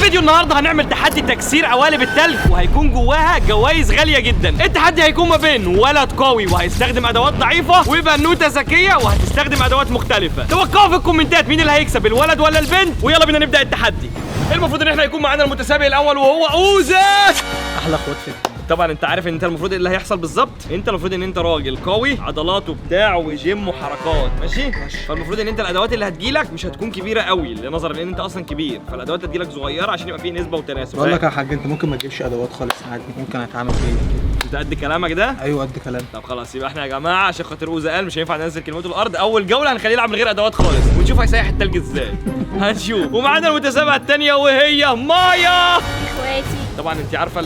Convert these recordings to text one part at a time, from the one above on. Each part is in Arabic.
فيديو النهارده هنعمل تحدي تكسير قوالب التلج، وهيكون جواها جوائز غاليه جدا. التحدي هيكون ما بين ولد قوي وهيستخدم ادوات ضعيفه، وبنوته ذكيه وهتستخدم ادوات مختلفه. توقعوا في الكومنتات مين اللي هيكسب، الولد ولا البنت، ويلا بينا نبدا التحدي. المفروض ان احنا يكون معانا المتسابق الاول وهو اوزة. احلى اخوات في طبعا انت عارف ان انت المفروض اللي هيحصل بالظبط. انت المفروض ان انت راجل قوي، عضلات وبتاع وجيم وحركات، ماشي. فالمفروض ان انت الادوات اللي هتجيلك مش هتكون كبيره قوي، لنظرا ان انت اصلا كبير، فالادوات هتجيلك صغيره عشان يبقى فيه نسبه وتناسب. بقول لك يا حاج، انت ممكن ما تجيبش ادوات خالص عادي، ممكن هتعمل بيه. انت قد كلامك ده؟ ايوه قد كلام. طب خلاص، يبقى احنا يا جماعه عشان خاطر اوزة قال مش هينفع ننزل كلمته الارض. اول جوله هنخليه يلعب من غير ادوات خالص، ونشوف هيسيح التلج ازاي. هنشوف. ومعانا المتسابقه الثانيه وهي مايا. اخواتي. طبعا انت عارفه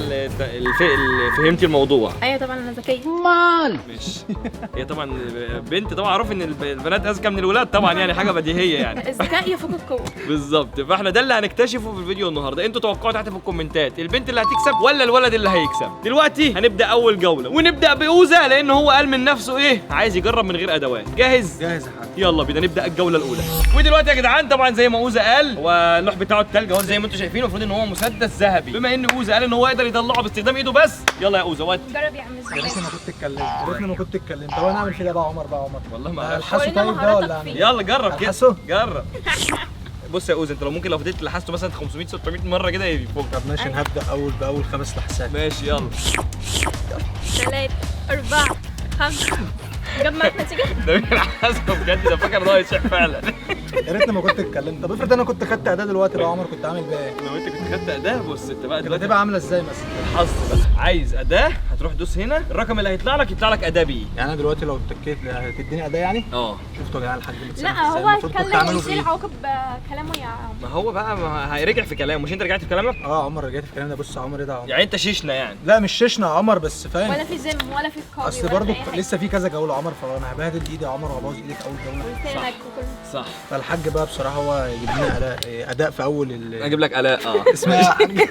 فهمتي الموضوع. ايوه طبعا انا ذكيه. مش هي طبعا بنت، طبعا معروف ان البنات اذكى من الولاد طبعا، يعني حاجه بديهيه يعني. الذكاء يفوق القوه. بالظبط. فاحنا ده اللي هنكتشفه في الفيديو النهارده. انتوا توقعوا تحت في الكومنتات البنت اللي هتكسب ولا الولد اللي هيكسب. دلوقتي هنبدا اول جوله، ونبدا باوزة لان هو قال من نفسه ايه عايز يجرب من غير ادوات. جاهز؟ جاهز يا حاج. يلا بينا نبدا الجوله الاولى. ودلوقتي يا جدعان طبعا زي ما اوزة قال، هو اللوح بتاعه التلج اهو زي ما انتم شايفين. المفروض ان هو مسدس ذهبي، بما ان اوزة قال ان هو يقدر يطلعه باستخدام ايده بس. يلا يا اوزة ودي. جرب يا عم يا ريتني الذكاء. ما كنت اتكلمت، يا ريتني ما كنت اتكلمت. طب انا اعمل كده بقى عمر والله ما اعرف. الحسه ورينا طيب ده ولا مهاراتك اعمل فيه. ايه؟ يلا جرب كده. الحسه؟ جرب. بص يا اوزة، انت لو فضلت لحسته مثلا 500 600 مره كده يفوق. طب ماشي، هبدا باول 5 لحسات. ماشي يلا. 3 4 5. جمعت نتيجه. ده مين حاسه بجد؟ ده فاكر ان هو يشح فعلا. يا ريتني ما كنت اتكلمت. طب افرض انا كنت خدت اداه دلوقتي بقى عمر، كنت عامل بيها ايه؟ لو انت كنت خدت اداه، بص انت بقى دلوقتي هتبقى عامله ازاي مثلا؟ الحظ بقى. عايز اداه هتروح دوس هنا، الرقم اللي هيطلع لك يطلع لك اداه بيه. يعني انا دلوقتي لو اتكيت هتديني اداه يعني؟ شفتوا يا جدعان الحاج لا هو اتكلم ويشيل عواقب كلامه يا عم. ما هو بقى ما هيرجع في كلامه، مش انت رجعت في كلامك؟ عمر رجعت في كلامي ده. بص يا عمر، ايه ده يا عمر؟ يعني انت شيشنا يعني. لا مش شيشنا يا عمر، بس فاهم. ولا في زم ولا في قوي. اصل برضه لسه في كذا جوله عمر، فانا هبهدل ايدي يا عمر وهبوظ ايدك اول جوله. ولسانك وكل. صح. فالحاج بقى بصراحه هو يجيب لنا اداء في اول اجيب لك الاء. اسمها يا حاج.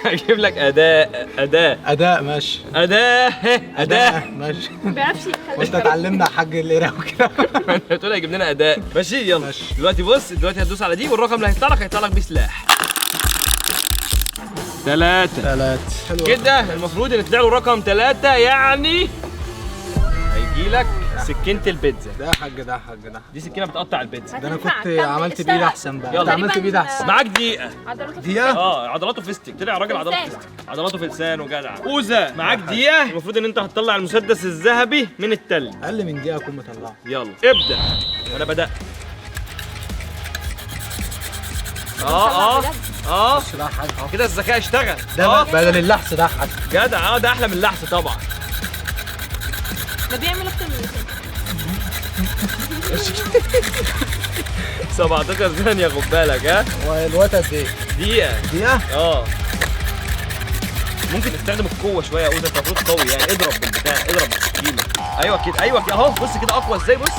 اجيب لك اداء ماشي. اداء ماشي. ما بيعرفش يتكلم. وانت اتعلمنا يا حاج القراءه وكده. انت بتقول هيجيب لنا اداء. ماشي يلا. ماشي. دلوقتي بص، دلوقتي هتدوس على دي والرقم اللي هيطلع لك بيه سلاح. 3 حلو كده. المفروض ان تطلع له رقم 3، يعني هيجي لك سكينة البيتزا. ده يا حاج، ده يا حاج، ده دي سكينة بتقطع البيتزا. ده انا هتنفع كنت تكمل عملت اشتغل. بايد احسن بقى. يلا. انت عملت بايد احسن. معاك دقيقة. عضلاته دقيقة؟ عضلاته فيستك. طلع راجل عضلاته فلسان. فيستك، عضلاته في لسانه جدع. اوزة معاك دقيقة. المفروض ان انت هتطلع المسدس الذهبي من التلج. اقل من دقيقه اكون مطلعه. يلا ابدأ. انا بدأت. بس ده يا حاج كده الذكاء اشتغل. ده بدل اللحس ده يا حاج. جدع. ده احلى من اللحس طبعا. ده بيعمل اكتر من كده. 17 ثانية خد بالك. هو الوقت قد ايه؟ دقيقة. دقيقه؟ ممكن تستخدم القوة شوية يا اوزة، انت المفروض قوي يعني. اضرب بالبتاع، اضرب بالسكينة. ايوه كده اهو. بص كده اقوى ازاي. بص.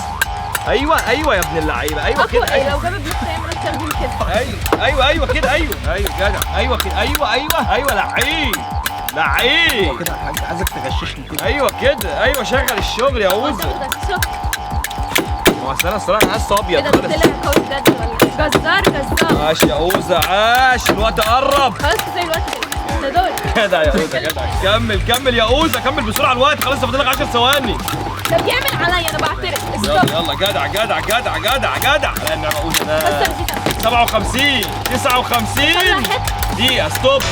ايوه يا ابن اللعيبة. ايوه كده. اقوى. لو جاب بلوك هيعمل اكتر من كده. ايوه كده. ايوه جدع. ايوه كده. ايوه لعيب. كده يا حاج، عايزك تغششني كده. ايوه كده. ايوه شغل الشغل يا اوزة. هو انا الصراحة عايز ابيض. ايه ده طلع قوي بجد ولا جزار. عاش يا اوزة عاش. الوقت قرب. خلاص زي الوقت ده دول. جدع يا اوزة جدع. كمل يا اوزة، كمل بسرعة. الوقت خلاص فاضل لك 10 ثواني. ده بيعمل عليا انا بعترف. يلا جدع. على النعمة اوزة ده. 57 59 دقيقة. ستوب.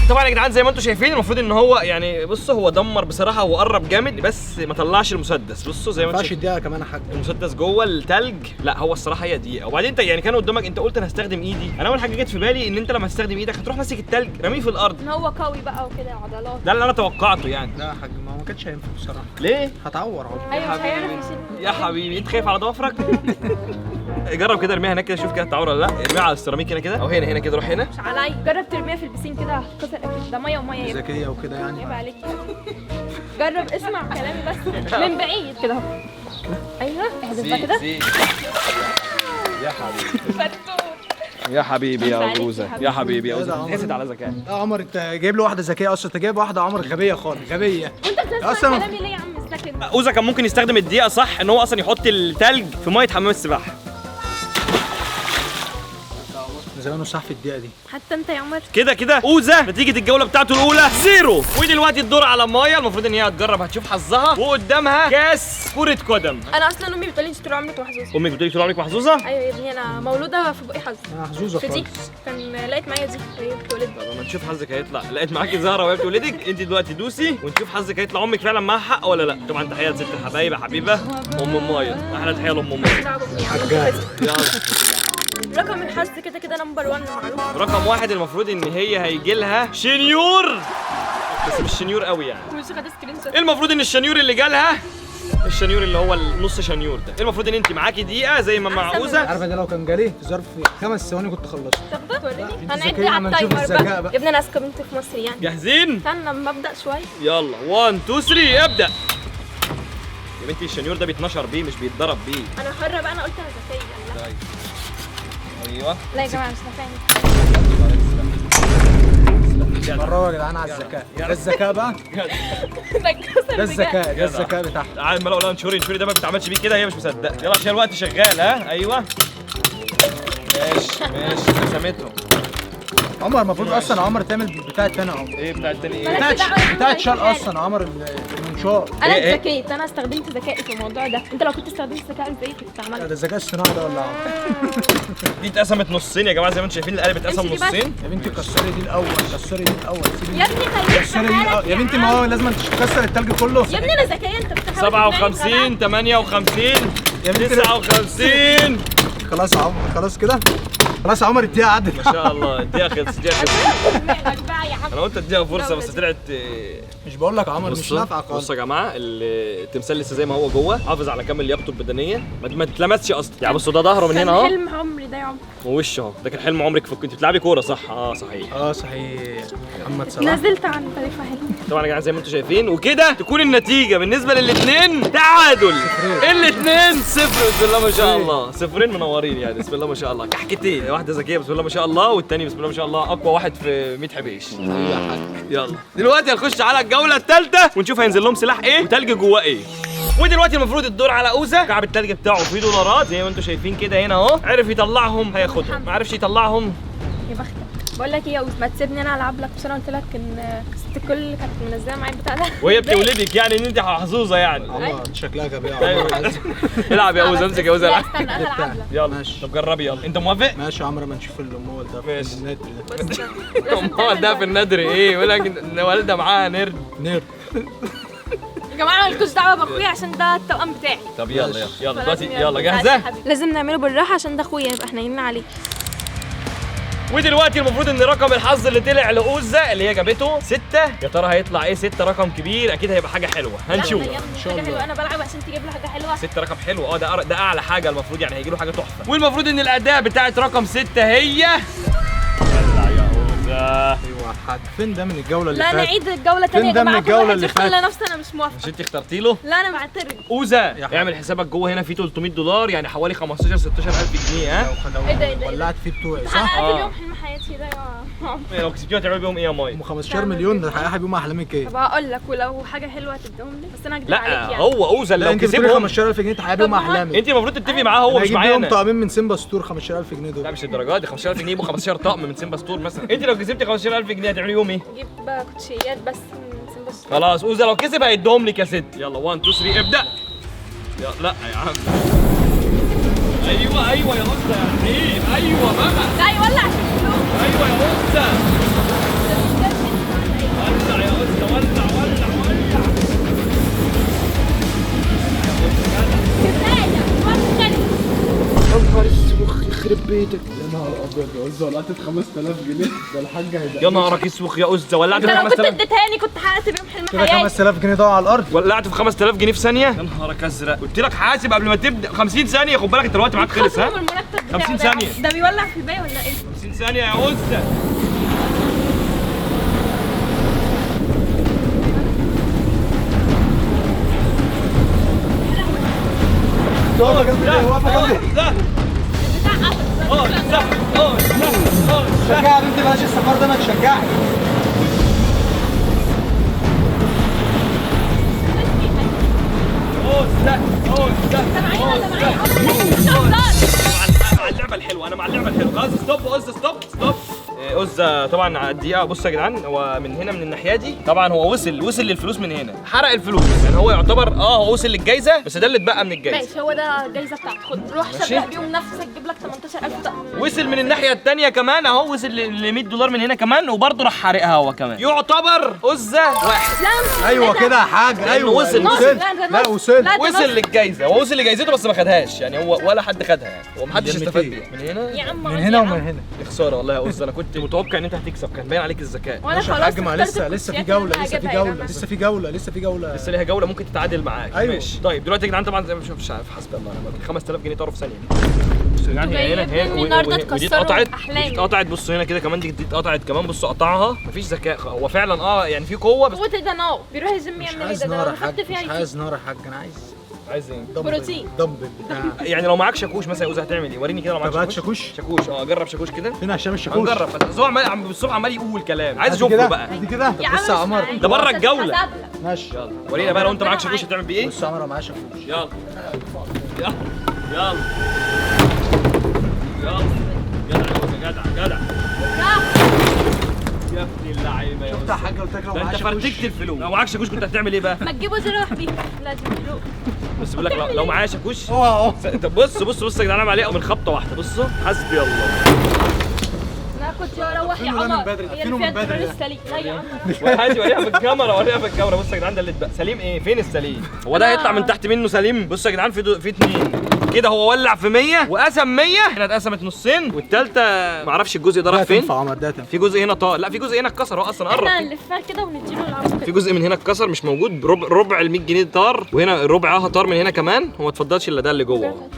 طبعا يا جدعان زي ما انتم شايفين المفروض ان هو يعني بصوا هو دمر بصراحه، هو قرب جامد بس ما طلعش المسدس. بصوا زي ما ما انتم ينفعش الدقيقه كمان يا حاج. المسدس جوه التلج. لا هو الصراحه هي دقيقه. وبعدين انت يعني كان قدامك، انت قلت انا هستخدم ايدي. انا اول حاجه جت في بالي ان انت لما تستخدم ايدك هتروح ماسك التلج رميه في الارض. ان هو قوي بقى وكده عضلات. ده اللي انا توقعته يعني. لا يا حاج، ما كانش هينفع بصراحه. ليه هتعور اهو. ايوه مش هيعرف يشيل. يا حبيبي انت خايف على ضوافرك؟ جرب كده ارميها هناك كده، شوف كده هتعور ولا لا. ارميها على السيراميك هنا كده او هنا كده. روح هنا. مش عليا. جرب ترميها في البسين كده هتكسر اكيد. ده ميه وميه يبقى. ذكيه وكده يعني. عيب عليك. جرب اسمع كلامي بس من بعيد كده اهو. ايوه احذفها كده. يا حبيبي. فتوت. يا حبيبي يا عليك يا اوزة. حبيبي. يا حبيبي يا يا ده اوزة. عمر. تحسد على ذكاء. عمر انت جايب له واحده ذكيه اصلا. انت جايب واحده عمر غبيه خالص. غبيه. وانت بتسمع أصلاً- كلامي ليه يا عم ساكت؟ اوزة كان ممكن يستخدم الدقيقة صح ان هو اصلا يحط التلج في مية حمام السباحة. زمانه صح في الدقيقه دي. حتى انت يا عمر. كده كده اوزا نتيجه الجوله بتاعته الاولى 0. ودلوقتي الدور على مايا، المفروض ان هي هتجرب هتشوف حظها، وقدامها كاس كره قدم. انا اصلا امي بتقول لي انت طول عمرك محظوظه. امك بتقولي طول عمرك محظوظه؟ ايوه يا ابني انا مولوده في بقي حظ. محظوظه في دي خالص. كان لقيت معايا دي وهي بتولد. طب اما نشوف حظك هيطلع. لقيت معاكي زهره وهي بتولدك، انت دلوقتي دوسي ونشوف حظك هيطلع. امك فعلا معاها حق ولا لا؟ طبعا تحيه لست الحبايب يا حبيبه ام مايا، احلى تحيه لام مايا. يلا رقم الحظ كده كده نمبر 1 معروف. رقم 1 المفروض ان هي هيجي لها شنيور، بس مش شنيور قوي يعني. مش خدت سكرين شوت. المفروض ان الشنيور اللي جالها الشنيور اللي هو النص شنيور ده، المفروض ان انت معاكي دقيقه زي ما مع اوزا. عارفه ده لو كان جالي في ظرف 5 ثواني كنت خلصت. طب ده وريني. انت هنعد ذكية، على اما نشوف التايمر الذكاء بقى. بقى. يا ابني انا اذكى بنت في مصر يعني. جاهزين؟ استنى اما ابدا شويه. يلا 1 2 3 ابدا. يا بنتي الشنيور ده بيتنشر بيه مش بيتضرب بيه. انا حره بقى، انا قلت انا ذكيه. طيب ايوه لا يا جماعه مش نافعني. برافو يا جدعان على الذكاء. ده الذكاء بقى. ده الذكاء، ده الذكاء بتاعها. تعال ما لو انشوري ده ما بتتعملش بيه كده، هي مش مصدقه. يلا عشان الوقت شغال. ها ايوه ماشي رسمتهم. عمر المفروض اصلا عمر تعمل بتاعت تاني. عمر ايه بتاع التاني ايه؟ بتاعت شال اصلا عمر المنشار. انا إيه؟ ذكيت، انا استخدمت ذكائي في الموضوع ده. انت لو كنت استخدمت ذكائك زي كنت عملت. ده الذكاء الصناعي ده ولا عمر؟ دي اتقسمت نصين يا جماعه زي ما انتم شايفين، القلب اتقسم امسكي بس. نصين. يا بنتي كسري دي الاول، كسري دي الاول. يا ابني خليك كسري دي الأول. يا بنتي ما هو لازم تكسر التلج كله. يا ابني انا ذكيه، انت بتحاول 57 58 يا بنتي 59. خلاص يا عمر، خلاص كده. خلاص يا عمر الدقيقة عدت. ما شاء الله اديها خلص اديها خلص. بقى يا عم. انا قلت اديها فرصه بس طلعت. مش بقول لك عمر مش نافعة خالص. بصوا يا جماعه التمثال لسه زي ما هو جوه، حافظ على كامل لياقته البدنيه، ما اتلمسش اصلا. يعني بصوا ده ظهره من هنا اهو، حلم عمري ده يا عمر. ووشه اهو. ده كان حلم عمرك كنت بتلعبي كوره صح؟ صحيح. صحيح. محمد صلاح. نزلت عن طريقة حلم. طبعا يا جماعه زي ما انتم شايفين، وكده تكون النتيجه بالنسبه للاثنين تعادل. الاثنين صفر بسم الله ما شاء الله. صفرين منورين يعني بسم الله ما شاء الله. كحكتين، واحده ذكيه بسم الله ما شاء الله، والثاني بسم الله ما شاء الله اقوى واحد في 100 حبيش. يلا دلوقتي هنخش على الجوله الثالثه ونشوف هينزل لهم سلاح ايه وتلج جواه ايه. ودلوقتي المفروض الدور على اوزا. كعب التلج بتاعه فيه دولارات زي ما انتم شايفين كده هنا اهو. عرف يطلعهم هياخدهم، ما عرفش يطلعهم. يا بختك. بقول لك ايه يا ما تسيبني انا العب لك، بس انا قلت لك ان ست الكل كانت منزله معايا البتاع ده. وهي بتولدك يعني ان انت محظوظه يعني. عمر شكلها غبية. ايوه العب يا اوزا، امسك يا اوزا العب. استنى انا هلعب لك. يلا ماشي. طب جربي يلا. انت موافق؟ ماشي يا عمر ما نشوف الأموال ده. ماشي. النادي ده. بس امال ده في النادر ايه؟ يقول لك ان والده معاها نرد. نير. يا جماعه مالكوش دعوه باخويا عشان ده التوأم بتاعي. طب يلا يلا يلا دلوقتي فلازم يلا يلا. جاهزه؟ لازم نعمله بالراحه عشان ده اخويا يبقى حنينين عليه. ودلوقتي المفروض ان رقم الحظ اللي طلع لاوزا اللي هي جابته 6. يا ترى هيطلع ايه؟ 6 رقم كبير اكيد هيبقى حاجه حلوه، هنشوف. ان شاء الله. حاجه حلوه، انا بلعب عشان تجيب له حاجه حلوه. 6 رقم حلو. ده اعلى حاجه المفروض، يعني هيجي له حاجه تحفه. والمفروض ان الاداء بتاعت رقم 6 هي ولع يا اوزا. ايوه حد فين ده من الجولة اللي لا فاتت؟ نعيد الجوله تانية يا ده من جماعه. كل الجولة واحد اللي يختار فاتت؟ لنفسه، انا مش مش موافقه. انت اخترتي له؟ لا انا بعترض. اوزا حبيبي. اعمل حسابك جوه هنا في $300 يعني حوالي 15 16000 جنيه. ها إيه ده، إيه ده؟ ولعت فيه بتوعي صح؟ حققت اليوم حلم حياتي ده يا عمر. لو كسبتيها هتعملي بيهم ايه يا ماي؟ 15 مليون ده هيحقق بيهم احلامك ايه؟ طب هقول لك، ولو حاجه حلوه هتديهم لي، بس انا هكدب عليك لا يعني. هو اوزا لا لو انت بتقولي كسبهم 15000 جنيه تحقق بيهم طب ما هو- احلامك. انت المفروض تتفقي معاه، هو مش هجيب معايا بيهم انا. طقمين من سيمبا ستور 15000 جنيه دول. لا مش الدرجات دي. 15000 جنيه يبقوا 15 طقم من سيمبا ستور مثلا. انت لو كسبتي 15000 جنيه هتعملي يوم ايه؟ اجيب كوتشيات بس من سيمبا ستور. خلاص اوزا لو كسب هيديهم لك يا ست. يلا 1 2 3 ابدا. يلا لا يا عم. ايوه يا اوزا يا عيب. ايوه بقى. لا يولع عشان الفلوس. ايوه يا اوزا. ولع يا اوزا ولع. كفايه وخلي. يا نهار اسود يخرب بيتك. يا نهار ابيض يا وزة ولعت ب 5000 جنيه. ده الحاج هيبقى يا نهارك اسوخ يا اوزا. ولعت انت في لو كنت 5000. اديتهاني كنت حققت بيهم حلم كده حياتي. 5000 جنيه ضاعوا على الارض. ولعت في 5000 جنيه في ثانيه. يا نهارك ازرق. قلت لك حاسب قبل ما تبدا. 50 ثانيه خد بالك انت الوقت معاك خلص. خصم ها من المرتب بتاعه 50 ده يا عم. ثانية. ده بيولع في الباقي ولا ايه؟ 50 ثانيه يا اوزا. واقفه جنبي واقفه جنبي. ده بتاع شجعي يا بنتي بلاش السفر ده ما تشجعي. انت معايا ولا معايا؟ اللعبه الحلوه، انا مع اللعبه الحلوه. خلاص ستوب أز، ستوب. أز طبعا على الدقيقه. بصوا يا جدعان، هو من هنا من الناحيه دي طبعا هو وصل للفلوس من هنا، حرق الفلوس يعني. هو يعتبر هو وصل للجايزه، بس ده اللي اتبقى من الجايزه. ماشي، هو ده الجايزه بتاعتك، خد روح سبق بيهم نفسك، جيب لك 18000 طقم. وصل من الناحيه الثانيه كمان اهو، وصل ل 100 دولار من هنا كمان، وبرضه راح حارقها هو كمان. يعتبر أزة واحد. لا ايوه كده يا حاج، ايوه وصل. لا وصل. وصل للجايزه، هو وصل لجايزته بس ما خدهاش يعني، هو ولا حد خدها يعني، هو ما حدش استفاد بيها. من هنا يا عم من هنا ومن هنا. يا خساره والله يا أز، انا كنت متوقع ان انت هتكسب، كان باين عليك الذكاء. وانا ماشي يا خلاص حاج، ما لسه في جوله، لسه في جوله لسه ليها جوله، ممكن تتعادل معاك. أيوة. ماشي طيب دلوقتي يا جدعان طبعا زي ما مش عارف، حسبي الله ونعم الوكيل، 5000 جنيه طاروا في ثانيه. بصوا يا جدعان هنا النهارده ودي اتكسروا اتقطعت، أحلامي. ودي اتقطعت. بصوا هنا كده كمان، دي اتقطعت كمان. بصوا قطعها، مفيش ذكاء. هو فعلا يعني في قوه بس. قوة ده نار، بيروح الجيم يعمل ايه؟ ده انا خدت فيها مش عايز نار يا حاج، انا عايز ايه؟ بروتين. دمبل بتاع. يعني لو معاك شاكوش مثلا يا أوزة هتعمل ايه؟ وريني كده لو معاك طب هات شاكوش. شاكوش. جرب شاكوش كده. فين هشام الشاكوش؟ هنجرب بس هو عمال بالصبح عمال يقول كلام، عايز دي اشوفه كده بقى. دي كده. يا عم بص يا عمر، ده بره الجولة. ماشي يلا ورينا بقى لو انت معاك شاكوش هتعمل بيه ايه؟ بص يا عمر، معايا شاكوش. يلا يلا يلا يلا جدع يا ابن اللعيبه يا شفت يا حاج، قلت لك لو ده معايا انت شاكوش. فرتكت الفلوس. لو معاك شاكوش كنت هتعمل ايه بقى؟ ما تجيبوا زي روح بيه، لازم تجيبوه. بس بقول لك لو معايا شاكوش اهو طب بص يا جدعان، اعمل عليه من خبطه واحده. بصوا حسبي الله. انا كنت اروح يا قفلوا ده من عمر، بدري، هي قفلوا اللي من فيها بدري الترور السليم. لا يا عم هاتي وريها في الكاميرا. بص يا جدعان، ده اللي اتبقى. سليم ايه؟ فين السليم؟ هو ده هيطلع من تحت منه سليم؟ بص يا جدعان، في اتنين كده، هو ولع في 100 وقسم 100. هنا اتقسمت نصين، والثالثه معرفش الجزء ده راح فين. تنفع عمر، ده تنفع. في جزء هنا طار، لا في جزء هنا اتكسر، هو اصلا قرب. احنا نلفها كده ونديله العمود في كده. جزء من هنا اتكسر مش موجود، ربع ال 100 جنيه طار، وهنا ربعها طار من هنا كمان. هو ما اتفضلش الا ده اللي جوه.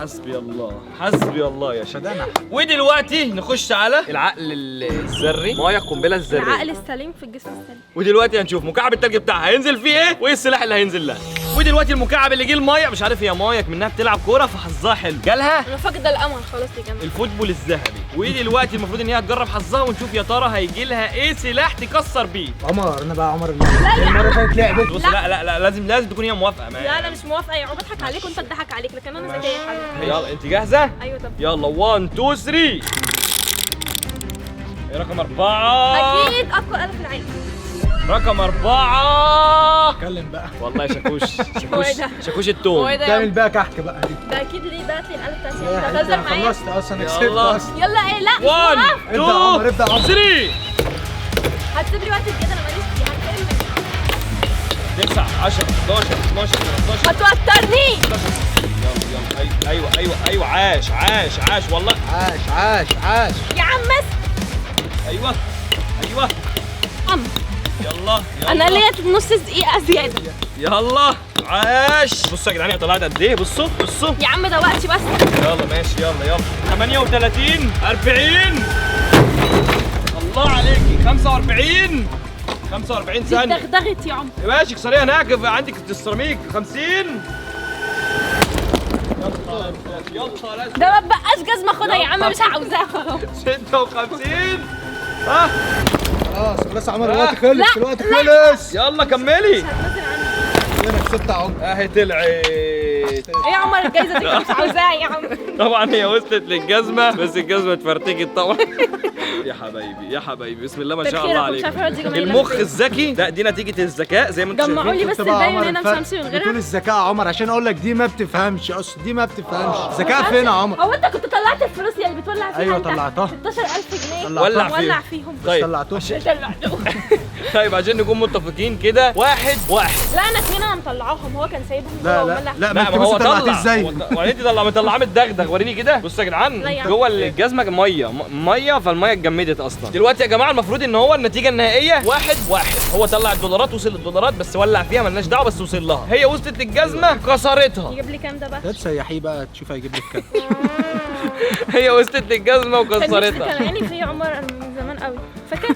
حسبي الله يا شباب. بدأنا. ودلوقتي نخش على العقل الذري، مايا القنبله الذريه. العقل السليم في الجسم السليم. ودلوقتي هنشوف مكعب التلج بتاعها هينزل فيه ايه، وايه السلاح اللي هينزل لها. ودلوقتي المكعب اللي جه المايه، مش عارف هي مايا منها بتلعب كوره فحظها حلو، جالها انا فاقده الامل خلاص يا جماعه. الفوتبول الذهبي. ودلوقتي المفروض ان هي هتجرب حظها، ونشوف يا ترى هيجي لها ايه سلاح تكسر بيه. عمر انا بقى عمر، المره اللي فاتت لعبت. بص لا لازم تكون هي موافقه معايا. لا انا مش موافقه يا عم، بضحك عليك وانت تضحك عليك، لكن انا ذكيه يا حبيبي. يلا انت جاهزه؟ ايوه طب يلا 1 2 3. ايه رقم 4؟ اكيد اقوى آلة في العالم. رقم 4. اتكلم بقى. والله شاكوش هو ايه ده؟ شاكوش هو التوم. ايه ده يا تعمل عم؟ بقى كحك بقى دي. ده اكيد ليه بقت لي الآلة بتاعتي، يا انت حبيبي هتهزر انا معايا. خلصت اصلا، انا كسبت يلا. اصلا. يلا ايه لا مش 1 موافقة. ابدأ يا عمر، 2 ابدأ يا عمر. 3. هتسيب لي وقت زياده، انا ماليش فيه، هتكلم. 9 10 11 12 13. ما توترنيش. يلا ايوه عاش والله. عاش. يا عم بس ايوه عم يلا انا ليا نص دقيقه زياده. يلا عاش. بصوا يا جدعان هي طلعت قد ايه، بصوا يا عم ده وقتي بس. يلا ماشي يلا 38 40. الله عليكي 45 ثانية. دغدغت يا عم. ماشي اكسريها هناك عندك السيراميك. 50. يلا ده ما بقاش جزمه، خدها يا عم مش عاوزاها خلاص. 56. ها خلاص يا عمر، الوقت لا. خلص. يلا كملي. هتنزل عني. انا كسبت يا عمر. اهي طلعت. ايه يا عمر الجايزه دي مش عاوزاها يا عم. طبعا هي وصلت للجزمة، بس الجزمة اتفرتكت طبعا. يا حبايبي بسم الله ما شاء الله عليك. المخ الذكي ده، دي نتيجة الذكاء زي ما انتم شايفين. جمعوا لي بس شفت بقى يا الباقي عمر من هنا الفرق؟ مش همشي من بتقول غيرها. الذكاء يا عمر عشان اقول لك دي ما بتفهمش اصلا، دي ما بتفهمش. ذكاء فين يا عمر؟ هو انت كنت طلعت الفلوس اللي بتولع فيها؟ أيوة انت؟ طلعتها. 16000 جنيه ولع فيهم. طيب طلعتوه. طلعتهم. طيب عشان نكون متفقين كده، واحد لا انا اتنين انا مطلعاهم، هو كان سايبهم لا جوه لا ومولع. لا، ما ما هو انت طلعتيه طلع ازاي؟ وريني مطلعاه متدغدغ. وريني كده. بصوا يا جدعان لا يا عم. جوه الجزمه ميه فالميه اتجمدت اصلا. دلوقتي يا جماعه المفروض ان هو النتيجه النهائيه 1-1. هو طلع الدولارات، وصل للدولارات بس ولع فيها، مالناش دعوه بس وصل لها. هي وصلت للجزمه كسرتها. يجيب لي كام ده بقى؟ ده تسيحيه بقى تشوف هيجيب لك كام. هي وصلت للجزمه كان نفسي وكسرتها. كان عيني في عمر من زمان قوي، فاكر؟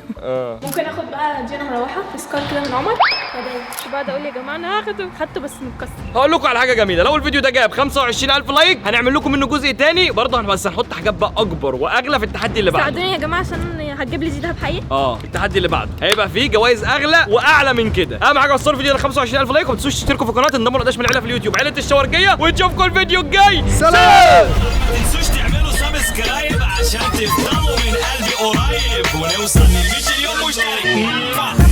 ممكن اخد بقى جينا مروحه تذكار كده من عمر مش بعد اقول يا جماعه انا خدته بس متكسر. هقول لكم على حاجه جميله، لو الفيديو ده جاب 25000 لايك هنعمل لكم منه جزء تاني برضه، بس هنحط حاجات بقى اكبر واغلى في التحدي اللي بعده. ساعدوني يا جماعه عشان هتجيب لي دهب حقيقي. التحدي اللي بعده هيبقى فيه جوائز اغلى واعلى من كده. اهم حاجه وصلوا الفيديو ل 25000 لايك، وما تنسوش تشتركوا في القناه، تنضموا لقداش من العيله في اليوتيوب عيله الشوارجيه، ونشوفكم الفيديو الجاي. سلام. ما تنسوش تعملوا سبسكرايب سبسكرايب عشان تفضلوا من قلبي قريب ونوصل ل100 مليون مشترك.